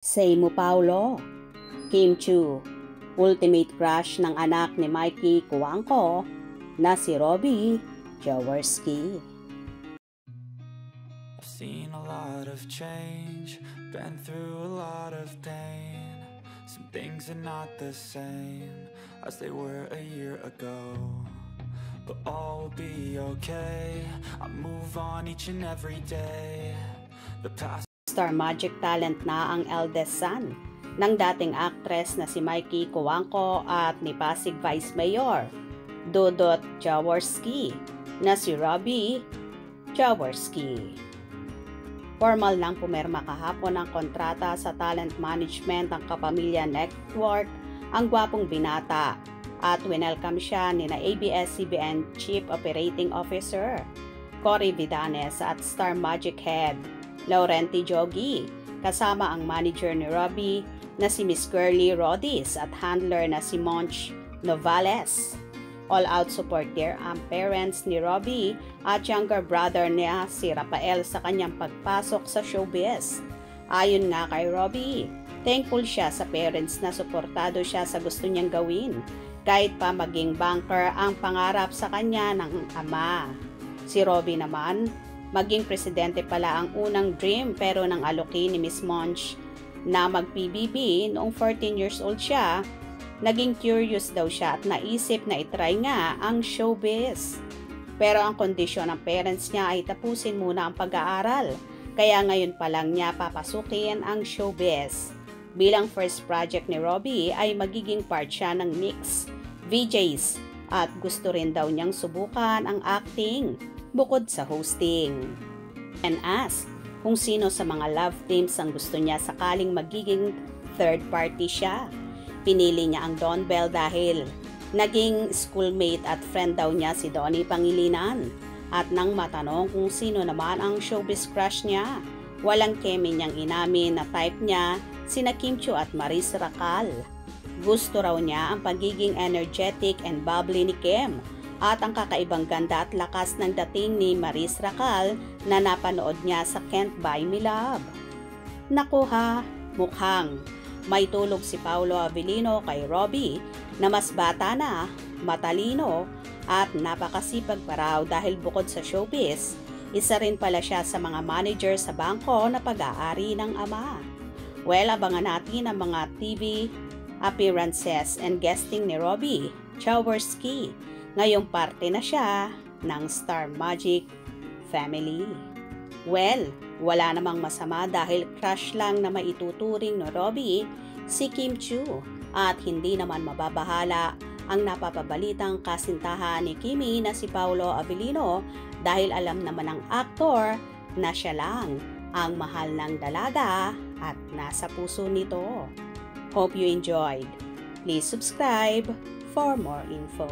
Say mo Paulo, Kim Chiu, ultimate crush ng anak ni Mikey Cuangco na si Robbie Jaworski. I've seen a lot of change, been through a lot of pain. Some things are not the same as they were a year ago, but all will be okay. I move on each and every day. The past Star Magic talent na ang eldest son ng dating actress na si Mikey Cuangco at ni Pasig Vice Mayor Dudut Jaworski na si Robbie Jaworski. Formal nang pumirma kahapon ang kontrata sa talent management ng Kapamilya Network ang gwapong binata at winelcome siya ni na ABS-CBN Chief Operating Officer Cory Vidanes at Star Magic Head Laurenti Jogi, kasama ang manager ni Robbie na si Miss Curly Rodis at handler na si Monch Novales. All-out support there ang parents ni Robbie at younger brother niya si Rafael sa kanyang pagpasok sa showbiz. Ayon nga kay Robbie, thankful siya sa parents na suportado siya sa gusto niyang gawin, kahit pa maging banker ang pangarap sa kanya ng ama. Si Robbie naman, maging presidente pala ang unang dream pero nang aloki ni Miss Monch na mag-PBB noong 14 years old siya, naging curious daw siya at naisip na itry nga ang showbiz. Pero ang kondisyon ng parents niya ay tapusin muna ang pag-aaral, kaya ngayon pa lang niya papasukin ang showbiz. Bilang first project ni Robbie ay magiging part siya ng mix VJs at gusto rin daw niyang subukan ang acting bukod sa hosting. And ask kung sino sa mga love teams ang gusto niya sakaling magiging third party siya. Pinili niya ang Don Bell dahil naging schoolmate at friend daw niya si Donnie Pangilinan. At nang matanong kung sino naman ang showbiz crush niya, walang kemi niyang inamin na type niya sina Kim Chiu at Maris Racal. Gusto raw niya ang pagiging energetic and bubbly ni Kim at ang kakaibang ganda at lakas ng dating ni Maris Racal na napanood niya sa Can't Buy Me Love. Naku ha, mukhang may tulog si Paolo Avellino kay Robbie na mas bata na, matalino at napakasipag pa raw dahil bukod sa showbiz, isa rin pala siya sa mga manager sa bangko na pag-aari ng ama. Well, abangan natin ang mga TV appearances and guesting ni Robbie Jaworski. Ngayong parte na siya ng Star Magic family. Well, wala namang masama dahil crush lang na maituturing ni Robbie si Kim Chiu at hindi naman mababahala ang napapabalitang kasintahan ni Kimi na si Paolo Avellino dahil alam naman ng aktor na siya lang ang mahal ng dalaga at nasa puso nito. Hope you enjoyed. Please subscribe for more info.